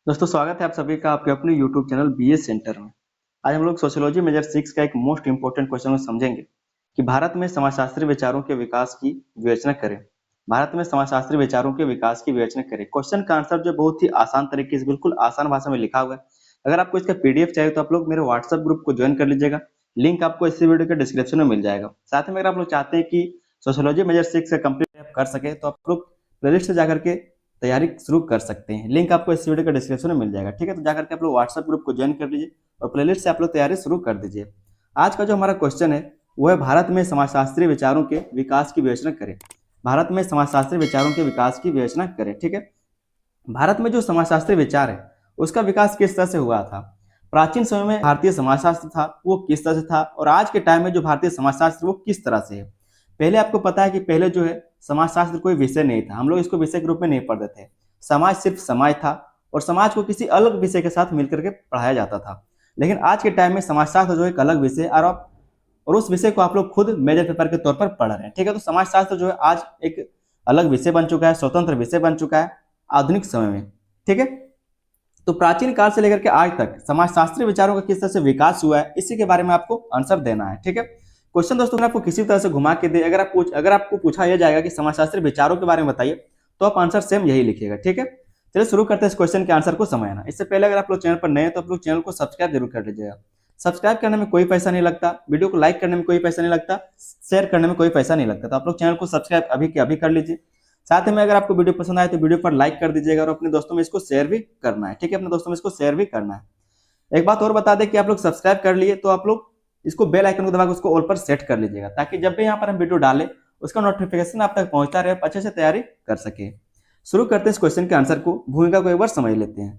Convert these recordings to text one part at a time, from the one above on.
दोस्तों स्वागत है आप सभी का आपके अपने YouTube चैनल बीएस सेंटर में। आज हम लोग सोशियोलॉजी मेजर 6 का एक मोस्ट इंपोर्टेंट क्वेश्चन को समझेंगे कि भारत में समाजशास्त्रीय विचारों के विकास की विवेचना करें। भारत में समाजशास्त्रीय विचारों के विकास की विवेचना करें। क्वेश्चन का आंसर जो बहुत ही आसान तरीके से बिल्कुल आसान भाषा में लिखा हुआ है। अगर आपको इसका पीडीएफ चाहिए तो आप लोग मेरे व्हाट्सएप ग्रुप को ज्वाइन कर लीजिएगा। लिंक आपको इसी वीडियो के डिस्क्रिप्शन में मिल जाएगा। साथ में अगर आप लोग चाहते हैं कि सोशियोलॉजी मेजर 6 का कंप्लीट कर सके तो आप लोग प्लेलिस्ट से जाकर के तैयारी शुरू कर सकते हैं। लिंक आपको इस वीडियो के डिस्क्रिप्शन में मिल जाएगा। ठीक है, तो जाकर के आप लोग व्हाट्सएप ग्रुप को ज्वाइन कर लीजिए और प्लेलिस्ट से आप लोग तैयारी शुरू कर दीजिए। आज का जो हमारा क्वेश्चन है वो है भारत में समाजशास्त्रीय विचारों के विकास की विवेचना करें। भारत में समाजशास्त्रीय विचारों के विकास की विवेचना करें। ठीक है, भारत में जो समाजशास्त्रीय विचार है उसका विकास किस तरह से हुआ था। प्राचीन समय में भारतीय समाजशास्त्र था वो किस तरह से था, और आज के टाइम में जो भारतीय समाजशास्त्र वो किस तरह से है। पहले आपको पता है कि पहले जो है समाजशास्त्र कोई विषय नहीं था, हम लोग इसको विषय के रूप में नहीं पढ़ते थे। समाज सिर्फ समाज था और समाज को किसी अलग विषय के साथ मिलकर के पढ़ाया जाता था। लेकिन आज के टाइम में समाजशास्त्र जो एक अलग विषय और उस विषय को आप लोग खुद मेजर पेपर के तौर पर पढ़ रहे हैं। ठीक है, तो समाजशास्त्र जो है आज एक अलग विषय बन चुका है, स्वतंत्र विषय बन चुका है आधुनिक समय में। ठीक है, तो प्राचीन काल से लेकर के आज तक समाजशास्त्रीय विचारों का किस तरह से विकास हुआ है इसी के बारे में आपको आंसर देना है। ठीक है, क्वेश्चन दोस्तों आपको किसी तरह से घुमा के दे, अगर आपको पूछा यह जाएगा कि समाजशास्त्रीय विचारों के बारे में बताइए तो आप आंसर सेम यही लिखिएगा। ठीक है, चलिए शुरू करते हैं इस क्वेश्चन के आंसर को समझना। इससे पहले अगर आप लोग चैनल पर नए हैं तो आप लोग चैनल को सब्सक्राइब जरूर कर लीजिएगा। सब्सक्राइब करने में कोई पैसा नहीं लगता, वीडियो को लाइक करने में कोई पैसा नहीं लगता, शेयर करने में कोई पैसा नहीं लगता। तो आप लोग चैनल को सब्सक्राइब अभी के अभी कर लीजिए। साथ में अगर आपको वीडियो पसंद आए तो वीडियो पर लाइक कर दीजिएगा और अपने दोस्तों में इसको शेयर भी करना है। ठीक है, अपने दोस्तों में इसको शेयर भी करना है। एक बात और बता दें कि आप लोग सब्सक्राइब कर लिए तो आप लोग इसको बेल आइकन को दबाकर उसको ऑल पर सेट कर लीजिएगा, ताकि जब भी यहाँ पर हम वीडियो डालें उसका नोटिफिकेशन आप तक पहुंचता रहे, अच्छे से तैयारी कर सके। शुरू करते हैं इस क्वेश्चन के आंसर को, भूमिका को एक बार समझ लेते हैं।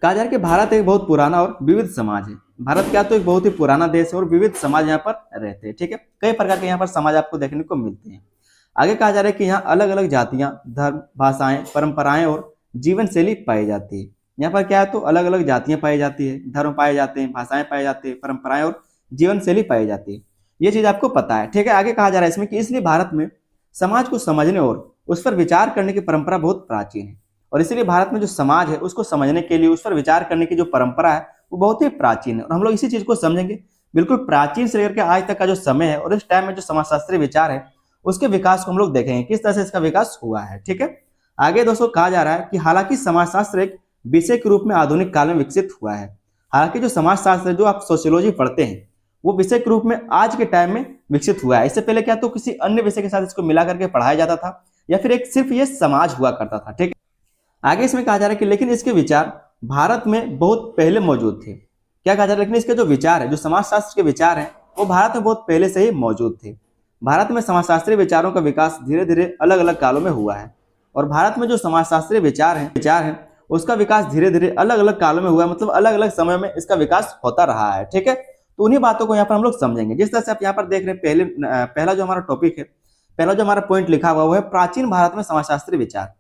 कहा जा रहा है कि भारत एक बहुत पुराना और विविध समाज है। भारत क्या तो एक बहुत ही पुराना देश है और विविध समाज यहाँ पर रहते हैं। ठीक है, कई प्रकार के यहाँ पर समाज आपको देखने को मिलते हैं। आगे कहा जा रहा है कि यहाँ अलग अलग जातियां, धर्म, भाषाएं, परंपराएं और जीवन शैली पाई जाती है। यहाँ पर क्या है तो अलग अलग जातियां पाई जाती है, धर्म पाए जाते हैं, भाषाएं पाई जाती है, परंपराएं और जीवन शैली पाई जाती है। ये चीज आपको पता है। ठीक है, आगे कहा जा रहा है इसमें कि इसलिए भारत में समाज को समझने और उस पर विचार करने की परंपरा बहुत प्राचीन है। और इसीलिए भारत में जो समाज है उसको समझने के लिए, उस पर विचार करने की जो परंपरा है वो बहुत ही प्राचीन है। और हम लोग इसी चीज को समझेंगे। बिल्कुल प्राचीन से लेकर के आज तक का जो समय है और इस टाइम में जो समाजशास्त्रीय विचार है उसके विकास को हम लोग देखेंगे, किस तरह से इसका विकास हुआ है। ठीक है, आगे दोस्तों कहा जा रहा है कि हालांकि समाजशास्त्र एक विषय के रूप में आधुनिक काल में विकसित हुआ है। हालांकि जो समाजशास्त्र जो आप सोशियोलॉजी पढ़ते हैं वो विषय के रूप में आज के टाइम में विकसित हुआ है। इससे पहले क्या तो किसी अन्य विषय के साथ इसको मिला करके पढ़ाया जाता था, या फिर एक सिर्फ ये समाज हुआ करता था। ठीक है, आगे इसमें कहा जा रहा है कि लेकिन इसके विचार भारत में बहुत पहले मौजूद थे। क्या कहा जा रहा है, लेकिन इसके जो विचार है, जो समाजशास्त्र के विचार हैं वो भारत में बहुत पहले से ही मौजूद थे। भारत में समाजशास्त्रीय विचारों का विकास धीरे धीरे अलग अलग कालों में हुआ है। और भारत में जो समाजशास्त्रीय विचार हैं उसका विकास धीरे धीरे अलग अलग कालों में हुआ है, मतलब अलग अलग समय में इसका विकास होता रहा है। ठीक है, तो उन्हीं बातों को यहाँ पर हम लोग समझेंगे। जिस तरह से आप यहाँ पर देख रहे हैं, पहला जो हमारा टॉपिक है, पहला जो हमारा पॉइंट लिखा हुआ वो है प्राचीन भारत में समाजशास्त्रीय विचार।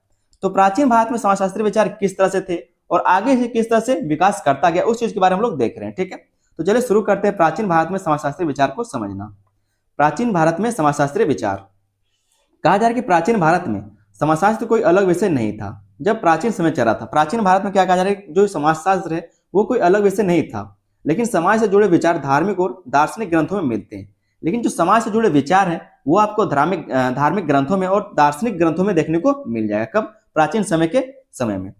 तो प्राचीन भारत में समाजशास्त्रीय विचार किस तरह से थे और आगे से किस तरह से विकास करता गया उस चीज के बारे में हम लोग देख रहे हैं। ठीक है, तो चलिए शुरू करते हैं प्राचीन भारत में समाजशास्त्रीय विचार को समझना। प्राचीन भारत में समाजशास्त्रीय विचार। कहा जा रहा है कि प्राचीन भारत में समाजशास्त्र कोई अलग विषय नहीं था जब प्राचीन समय चला था। प्राचीन भारत में क्या कहा जा रहा है, जो समाजशास्त्र है वो कोई अलग विषय नहीं था, लेकिन समाज से जुड़े विचार धार्मिक और दार्शनिक ग्रंथों में मिलते हैं। लेकिन जो समाज से जुड़े विचार हैं वो आपको धार्मिक ग्रंथों में और दार्शनिक ग्रंथों में देखने को मिल जाएगा। कब? प्राचीन समय में।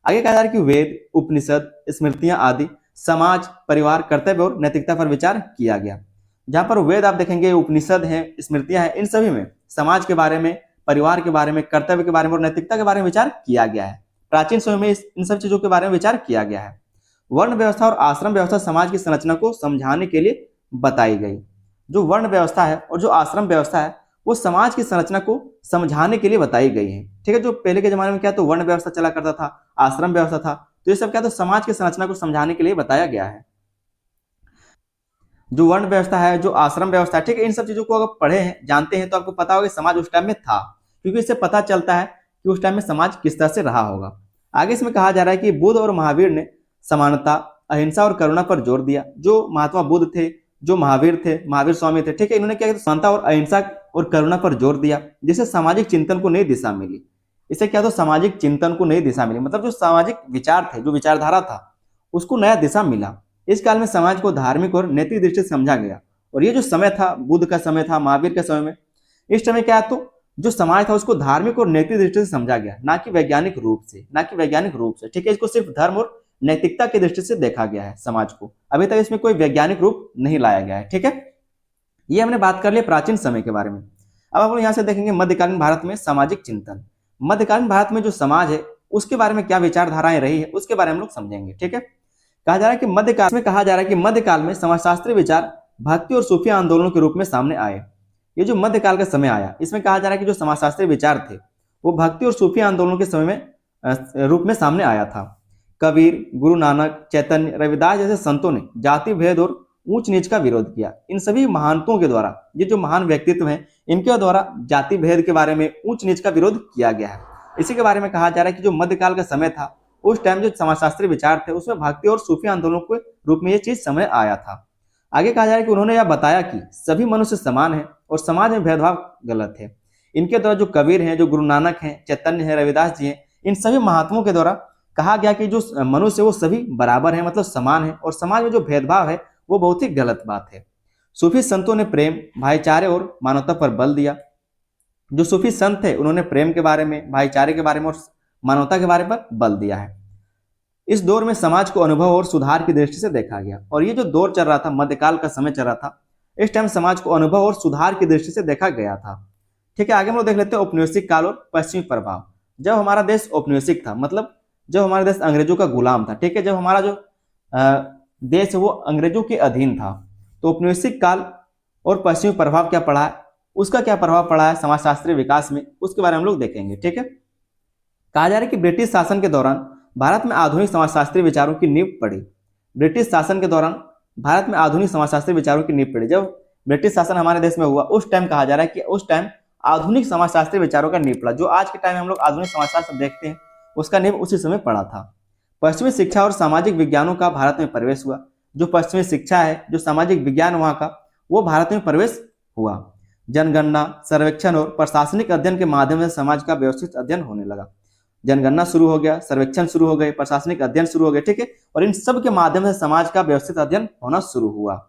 आगे कहा जा रहा है कि वेद, उपनिषद, स्मृतियां आदि समाज, परिवार, कर्तव्य और नैतिकता पर विचार किया गया। जहां पर वेद आप देखेंगे, उपनिषद है, स्मृतियां हैं, इन सभी में समाज के बारे में, परिवार के बारे में, कर्तव्य के बारे में और नैतिकता के बारे में विचार किया गया है। प्राचीन समय में इन सब चीजों के बारे में विचार किया गया है। वर्ण व्यवस्था और आश्रम व्यवस्था समाज की संरचना को समझाने के लिए बताई गई। जो वर्ण व्यवस्था है और जो आश्रम व्यवस्था है वो समाज की संरचना को समझाने के लिए बताई गई है। ठीक है, जो पहले के जमाने में क्या तो वर्ण व्यवस्था चला करता था, आश्रम व्यवस्था था, तो ये सब क्या तो समाज की संरचना को समझाने के लिए बताया गया है। जो वर्ण व्यवस्था है, जो आश्रम व्यवस्था है, ठीक है, इन सब चीजों को अगर पढ़े हैं, जानते हैं तो आपको पता होगा कि समाज उस टाइम में था, क्योंकि इससे पता चलता है कि उस टाइम में समाज किस तरह से रहा होगा। आगे इसमें कहा जा रहा है कि बुद्ध और महावीर ने समानता, अहिंसा और करुणा पर जोर दिया। जो महात्मा बुद्ध थे, जो महावीर थे, महावीर स्वामी थे, ठीक है, इन्होंने क्या समानता और अहिंसा और करुणा पर जोर दिया, जिससे सामाजिक चिंतन को नई दिशा मिली। इससे क्या तो सामाजिक चिंतन को नई दिशा मिली, मतलब जो सामाजिक विचार थे, जो विचारधारा था, उसको नया दिशा मिला। इस काल में समाज को धार्मिक और नैतिक दृष्टि से समझा गया। और ये जो समय था, बुद्ध का समय था, महावीर के समय में, इस समय क्या तो जो समाज था उसको धार्मिक और नैतिक दृष्टि से समझा गया, ना कि वैज्ञानिक रूप से, ना कि वैज्ञानिक रूप से, ठीक है। इसको सिर्फ धर्म और नैतिकता की दृष्टि से देखा गया है समाज को। अभी तक इसमें कोई वैज्ञानिक रूप नहीं लाया गया है, ठीक है। ये हमने बात कर लिया प्राचीन समय के बारे में। अब हम लोग यहाँ से देखेंगे मध्यकालीन भारत में सामाजिक चिंतन। मध्यकालीन भारत में जो समाज है उसके बारे में क्या विचारधाराएं रही है उसके बारे में हम लोग समझेंगे, ठीक है। कहा जा रहा है कि मध्यकाल में कहा जा रहा है कि मध्यकाल में समाजशास्त्रीय विचार भक्ति और सूफी आंदोलनों के रूप में सामने आए। ये जो मध्यकाल का समय आया, इसमें कहा जा रहा है कि जो समाजशास्त्रीय विचार थे वो भक्ति और सूफी आंदोलनों के समय में रूप में सामने आया था। कबीर, गुरु नानक, चैतन्य, रविदास जैसे संतों ने जाति भेद और ऊंच नीच का विरोध किया। इन सभी महानतों के द्वारा, ये जो महान व्यक्तित्व हैं, इनके द्वारा जाति भेद के बारे में, ऊंच नीच का विरोध किया गया है। इसी के बारे में कहा जा रहा है कि जो मध्यकाल का समय था उस टाइम जो समाजशास्त्री विचार थे उसमें भक्ति और सूफी आंदोलनों के रूप में ये चीज समय आया था। आगे कहा जा रहा है कि उन्होंने यह बताया कि सभी मनुष्य समान है और समाज में भेदभाव गलत है। इनके द्वारा जो कबीर हैं, जो गुरु नानक हैं, चैतन्य है, रविदास जी हैं, इन सभी महात्माओं के द्वारा कहा गया कि जो मनुष्य वो सभी बराबर है, मतलब समान है, और समाज में जो भेदभाव है वो बहुत ही गलत बात है। सूफी संतों ने प्रेम, भाईचारे और मानवता पर बल दिया। जो सूफी संत थे उन्होंने प्रेम के बारे में, भाईचारे के बारे में और मानवता के बारे पर बल दिया है। इस दौर में समाज को अनुभव और सुधार की दृष्टि से देखा गया। और ये जो दौर चल रहा था, मध्यकाल का समय चल रहा था, इस टाइम समाज को अनुभव और सुधार की दृष्टि से देखा गया था, ठीक है। आगे हम लोग देख लेते हैं औपनिवेशिक काल और पश्चिमी प्रभाव। जब हमारा देश औपनिवेशिक था, मतलब जब हमारा देश अंग्रेजों का गुलाम था, ठीक है, जब हमारा जो देश है वो अंग्रेजों के अधीन था, तो औपनिवेशिक काल और पश्चिमी प्रभाव क्या पड़ा है, उसका क्या प्रभाव पड़ा है समाजशास्त्रीय विकास में, उसके बारे में हम लोग देखेंगे, ठीक है। कहा जा रहा है कि ब्रिटिश शासन के दौरान भारत में आधुनिक समाजशास्त्रीय विचारों की नींव पड़ी। ब्रिटिश शासन के दौरान भारत में आधुनिक समाजशास्त्रीय विचारों की नींव पड़ी। जब ब्रिटिश शासन हमारे देश में हुआ उस टाइम कहा जा रहा है कि उस टाइम आधुनिक समाजशास्त्रीय विचारों का नींव पड़ा। जो आज के टाइम में हम लोग आधुनिक समाजशास्त्र देखते हैं उसका नींव उसी समय पड़ा था। पश्चिमी शिक्षा और सामाजिक विज्ञानों का भारत में प्रवेश हुआ। जो पश्चिमी शिक्षा है, जो सामाजिक विज्ञान वहां का, वो भारत में प्रवेश हुआ। जनगणना, सर्वेक्षण और प्रशासनिक अध्ययन के माध्यम से समाज का व्यवस्थित अध्ययन होने लगा। जनगणना शुरू हो गया, सर्वेक्षण शुरू हो गए, प्रशासनिक अध्ययन शुरू हो गए, ठीक है। और इन सब के माध्यम से समाज का व्यवस्थित अध्ययन होना शुरू हुआ।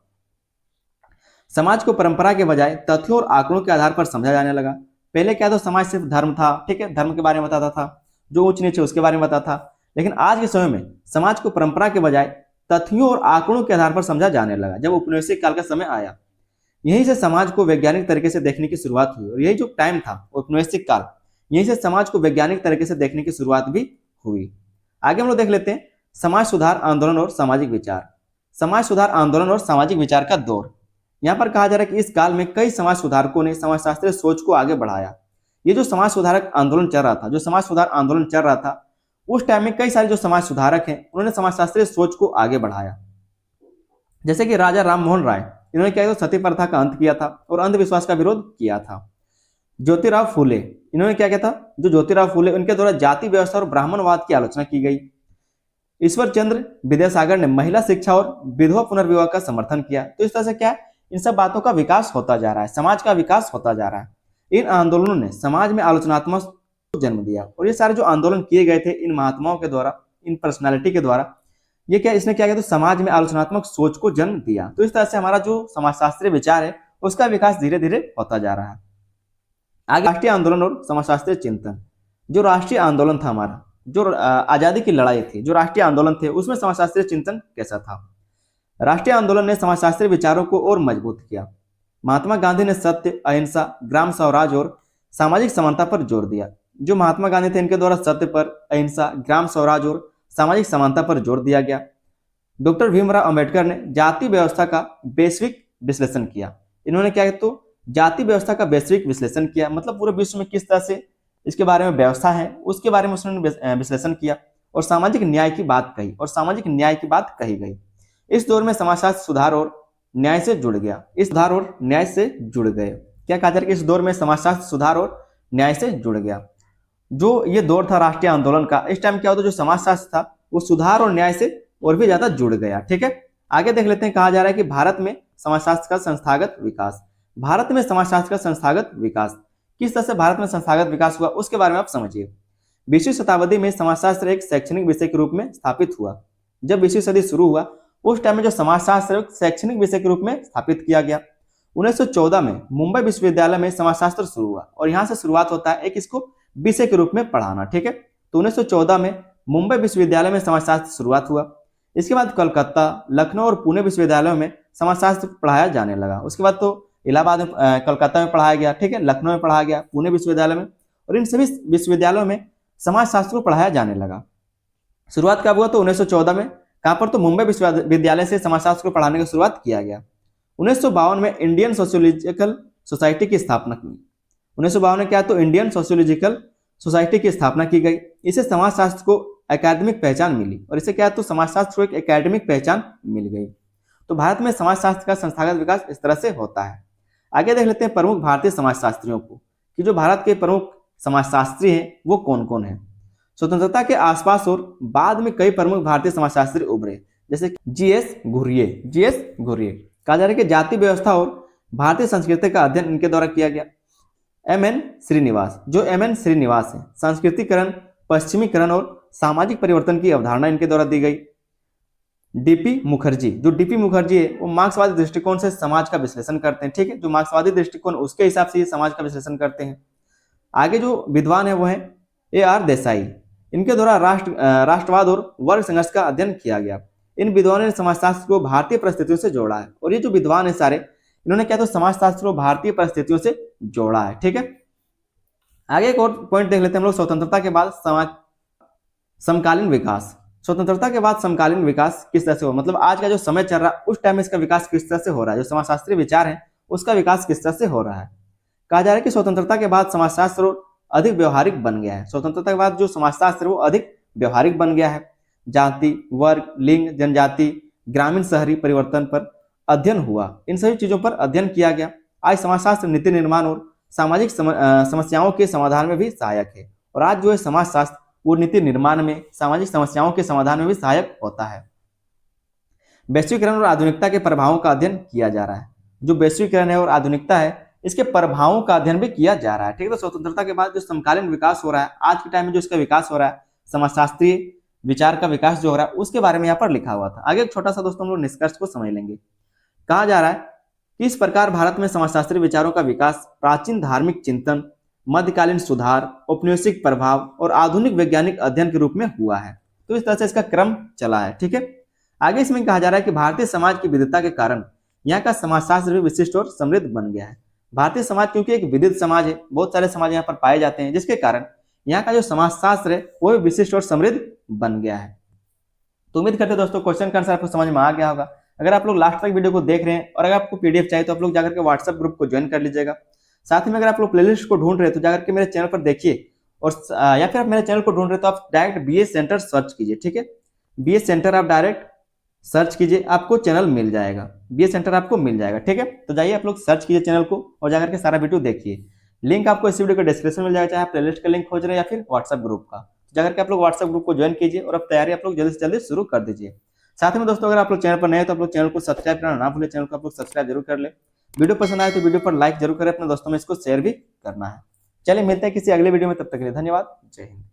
समाज को परंपरा के बजाय तथ्यों और आंकड़ों के आधार पर समझा जाने लगा। पहले क्या तो समाज सिर्फ धर्म था, ठीक है, धर्म के बारे में बताता था, जो ऊंच नीच है उसके बारे में बताता था। लेकिन आज के समय में समाज को परंपरा के बजाय तथ्यों और आंकड़ों के आधार पर समझा जाने लगा। जब औपनिवेशिक काल का समय आया, यहीं से समाज को वैज्ञानिक तरीके से देखने की शुरुआत हुई। और यही जो टाइम था औपनिवेशिक काल, यहीं से समाज को वैज्ञानिक तरीके से देखने की शुरुआत भी हुई। आगे हम लोग देख लेते हैं समाज सुधार आंदोलन और सामाजिक विचार। समाज सुधार आंदोलन और सामाजिक विचार का दौर। यहाँ पर कहा जा रहा है कि इस काल में कई समाज सुधारकों ने समाजशास्त्रीय सोच को आगे बढ़ाया। ये जो समाज सुधारक आंदोलन चल रहा था, जो समाज सुधार आंदोलन चल रहा था, उस टाइम में कई सारे जो समाज सुधारक हैं उन्होंने समाजशास्त्रीय सोच को आगे बढ़ाया। जैसे कि राजा राम मोहन राय, इन्होंने क्या किया, सती प्रथा का अंत किया था और अंधविश्वास का विरोध किया था। ज्योतिराव फूले, इन्होंने क्या किया था, जो ज्योतिराव फूले, उनके द्वारा जाति व्यवस्था और ब्राह्मणवाद की आलोचना की गई। ईश्वर चंद्र विद्यासागर ने महिला शिक्षा और विधवा पुनर्विवाह का समर्थन किया। तो इस तरह से क्या है, इन सब बातों का विकास होता जा रहा है, समाज का विकास होता जा रहा है। इन आंदोलनों ने समाज में आलोचनात्मक को जन्म दिया। और ये सारे जो आंदोलन किए गए थे इन महात्माओं के द्वारा, इन पर्सनालिटी के द्वारा, ये क्या, इसने क्या किया, तो समाज में आलोचनात्मक सोच को जन्म दिया। तो इस तरह से हमारा जो समाजशास्त्रीय विचार है उसका विकास धीरे धीरे होता जा रहा है। आगे राष्ट्रीय आंदोलन और समाजशास्त्रीय चिंतन। जो राष्ट्रीय आंदोलन था हमारा, जो आजादी की लड़ाई थी, जो राष्ट्रीय आंदोलन थे, उसमें समाजशास्त्रीय चिंतन कैसा था। राष्ट्रीय आंदोलन ने समाजशास्त्रीय विचारों को और मजबूत किया। महात्मा गांधी ने सत्य, अहिंसा, ग्राम स्वराज और सामाजिक समानता पर जोर दिया। जो महात्मा गांधी थे इनके द्वारा सत्य पर, अहिंसा, ग्राम स्वराज और सामाजिक समानता पर जोर दिया गया। डॉक्टर भीमराव अंबेडकर ने जाति व्यवस्था का वैश्विक विश्लेषण किया। इन्होंने क्या किया, तो जाति व्यवस्था का वैश्विक विश्लेषण किया, मतलब पूरे विश्व में किस तरह से इसके बारे में व्यवस्था है उसके बारे में उसने विश्लेषण किया और सामाजिक न्याय की बात कही, और सामाजिक न्याय की बात कही गई। इस दौर में समाजशास्त्र सुधार और न्याय से जुड़ गया। इस सुधार और न्याय से जुड़ गए। क्या कहा जा रहा है कि इस दौर में समाजशास्त्र सुधार और न्याय से जुड़ गया। जो ये दौर था राष्ट्रीय आंदोलन का, इस टाइम क्या होता, जो समाजशास्त्र था वो सुधार और न्याय से और भी ज्यादा जुड़ गया, ठीक है। आगे देख लेते हैं, कहा जा रहा है कि भारत में समाजशास्त्र का संस्थागत विकास। भारत में समाजशास्त्र का संस्थागत विकास, किस तरह से भारत में संस्थागत विकास हुआ उसके बारे में आप समझिए। 20वीं शताब्दी में समाजशास्त्र एक शैक्षणिक विषय के रूप में स्थापित हुआ। जब 20वीं सदी शुरू हुआ उस टाइम में जो समाजशास्त्र एक शैक्षणिक विषय के रूप में स्थापित किया गया। 1914 में मुंबई विश्वविद्यालय में समाजशास्त्र शुरू हुआ और यहाँ से शुरुआत होता है एक इसको विषय के रूप में पढ़ाना, ठीक है। तो 1914 में मुंबई विश्वविद्यालय में समाजशास्त्र शुरुआत हुआ। इसके बाद कलकत्ता, लखनऊ और पुणे विश्वविद्यालयों में समाजशास्त्र पढ़ाया जाने लगा। उसके बाद तो इलाहाबाद में, कलकत्ता में पढ़ाया गया, ठीक है, लखनऊ में पढ़ाया गया, पुणे विश्वविद्यालय में, और इन सभी विश्वविद्यालयों में समाजशास्त्र को पढ़ाया जाने लगा। शुरुआत कब हुआ? तो 1914 में। कहाँ पर? तो मुंबई विश्वविद्यालय से समाजशास्त्र को पढ़ाने की शुरुआत किया गया। 1952 में इंडियन सोशियोलॉजिकल सोसाइटी की स्थापना की। 1952 में क्या? तो इंडियन सोशियोलॉजिकल सोसाइटी की स्थापना की गई। इसे समाजशास्त्र को एकेडमिक पहचान मिली और इसे क्या? तो समाजशास्त्र को एक एकेडमिक पहचान मिल गई। तो भारत में समाजशास्त्र का संस्थागत विकास इस तरह से होता है। आगे देख लेते हैं प्रमुख भारतीय समाजशास्त्रियों को, कि जो भारत के प्रमुख समाजशास्त्री हैं वो कौन कौन है। स्वतंत्रता के आसपास और बाद में कई प्रमुख भारतीय समाजशास्त्री उभरे, जैसे जीएस घुर्ये। कहा जा रहा है कि जाति व्यवस्था और भारतीय संस्कृति का अध्ययन इनके द्वारा किया गया। एमएन श्रीनिवास, जो एमएन श्रीनिवास है, संस्कृतिकरण, पश्चिमीकरण और सामाजिक परिवर्तन की अवधारणा इनके द्वारा दी गई। डीपी मुखर्जी, जो डीपी मुखर्जी है वो मार्क्सवादी दृष्टिकोण से समाज का विश्लेषण करते हैं, ठीक है, जो मार्क्सवादी दृष्टिकोण उसके हिसाब से ये समाज का विश्लेषण करते हैं। आगे जो विद्वान है वो है AR देसाई, इनके द्वारा राष्ट्रवाद और वर्ग संघर्ष का अध्ययन किया गया। इन विद्वानों ने समाजशास्त्र को भारतीय परिस्थितियों से जोड़ा है, और ये जो विद्वान है सारे, इन्होंने क्या? तो समाजशास्त्र को भारतीय परिस्थितियों से जोड़ा है, ठीक है। आगे एक और पॉइंट देख लेते हैं हम लोग, स्वतंत्रता के बाद समाज समकालीन विकास। स्वतंत्रता के बाद समकालीन विकास किस तरह से हो, मतलब आज का जो समय चल रहा है उस टाइम में इसका विकास किस तरह से हो रहा है, जो समाजशास्त्रीय विचार है उसका विकास किस तरह से हो रहा है। कहा जा रहा है कि स्वतंत्रता के बाद समाजशास्त्र अधिक व्यवहारिक बन गया है। स्वतंत्रता के बाद जो समाजशास्त्र वो अधिक व्यवहारिक बन गया है। जाति, वर्ग, लिंग, जनजाति, ग्रामीण शहरी परिवर्तन पर अध्ययन हुआ, इन सभी चीजों पर अध्ययन किया गया। आज समाजशास्त्र नीति निर्माण और सामाजिक समस्याओं के समाधान में भी सहायक है, और आज जो है समाजशास्त्र वो नीति निर्माण में, सामाजिक समस्याओं के समाधान में भी सहायक होता है। वैश्वीकरण और आधुनिकता के प्रभावों का अध्ययन किया जा रहा है। जो वैश्वीकरण है और आधुनिकता है इसके प्रभावों का अध्ययन भी किया जा रहा है, ठीक है। तो स्वतंत्रता के बाद जो समकालीन विकास हो रहा है, आज के टाइम में जो इसका विकास हो रहा है, समाजशास्त्रीय विचार का विकास जो हो रहा है उसके बारे में यहाँ पर लिखा हुआ था। आगे एक छोटा सा दोस्तों हम लोग निष्कर्ष को समझ लेंगे। कहा जा रहा है कि इस प्रकार भारत में समाजशास्त्रीय विचारों का विकास प्राचीन धार्मिक चिंतन, मध्यकालीन सुधार, औपनिवेशिक प्रभाव और आधुनिक वैज्ञानिक अध्ययन के रूप में हुआ है। तो इस तरह से इसका क्रम चला है, ठीक है। आगे इसमें कहा जा रहा है कि भारतीय समाज की विविधता के कारण यहाँ का समाजशास्त्र भी विशिष्ट और समृद्ध बन गया है। भारतीय समाज क्योंकि एक विविध समाज है, बहुत सारे समाज यहाँ पर पाए जाते हैं, जिसके कारण यहाँ का जो समाजशास्त्र है वो भी विशिष्ट और समृद्ध बन गया है। तो उम्मीद करते हैं दोस्तों क्वेश्चन का आंसर आपको समझ में आ गया होगा। अगर आप लोग लास्ट तक वीडियो को देख रहे हैं और अगर आपको पीडीएफ चाहिए तो आप लोग जाकर के व्हाट्सएप ग्रुप को ज्वाइन कर लीजिएगा। साथ ही में अगर आप लोग प्लेलिस्ट को ढूंढ रहे हैं तो जाकर के मेरे चैनल पर देखिए, और या फिर आप मेरे चैनल को ढूंढ रहे हैं तो आप डायरेक्ट बीएस सेंटर सर्च कीजिए, ठीक है। बीएस सेंटर आप डायरेक्ट सर्च कीजिए, आपको चैनल मिल जाएगा, बीएस सेंटर आपको मिल जाएगा, ठीक है। तो जाइए आप लोग सर्च कीजिए चैनल को और जाकर के सारा वीडियो देखिए। लिंक आपको इस वीडियो के डिस्क्रिप्शन में मिल जाएगा, चाहे आप प्लेलिस्ट का लिंक खोज रहे हैं या फिर व्हाट्सएप ग्रुप का। जाकर के आप लोग व्हाट्सएप ग्रुप को ज्वाइन कीजिए और अब तैयारी आप लोग जल्दी से जल्दी शुरू कर दीजिए। साथ में दोस्तों अगर आप लोग चैनल पर नए हैं तो आप लोग चैनल को सब्सक्राइब करना ना भूलें, चैनल को आप लोग सब्सक्राइब जरूर कर ले। वीडियो पसंद आए तो वीडियो पर लाइक जरूर करें, अपने दोस्तों में इसको शेयर भी करना है। चलिए मिलते हैं किसी अगले वीडियो में, तब तक के लिए धन्यवाद, जय हिंद।